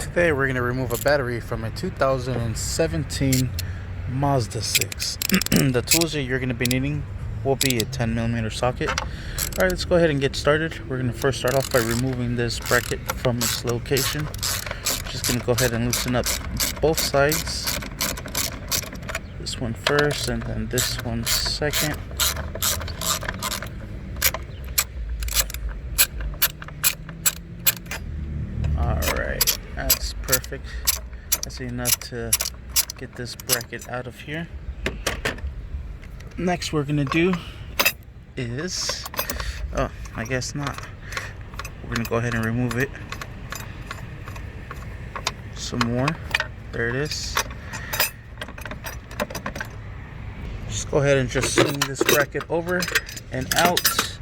Today we're going to remove a battery from a 2017 Mazda 6. The tools that you're going to be needing will be a 10mm socket. Alright, let's go ahead and get started. We're going to first start off by removing this bracket from its location. Just going to go ahead and loosen up both sides. This one first and then this one second. Alright, that's perfect. That's enough to get this bracket out of here. Next we're gonna do is, oh, I guess not. We're gonna go ahead and remove it some more. There it is. Just go ahead and just swing this bracket over and out.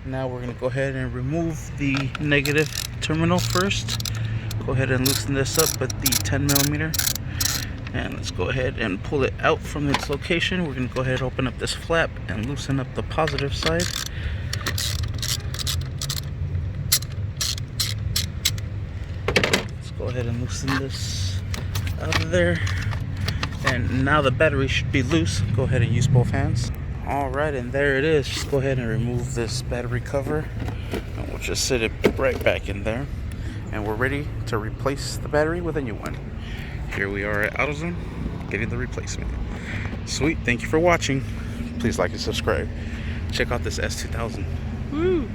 Now we're gonna go ahead and remove the negative terminal first. Go ahead and loosen this up with the 10mm. And let's go ahead and pull it out from its location. We're going to go ahead and open up this flap and loosen up the positive side. Let's go ahead and loosen this out of there. And now the battery should be loose. Go ahead and use both hands. Alright, and there it is. Just go ahead and remove this battery cover. And we'll just sit it right back in there. And we're ready to replace the battery with a new one. Here we are at AutoZone getting the replacement. Sweet, thank you for watching. Please like and subscribe. Check out this S2000. Woo!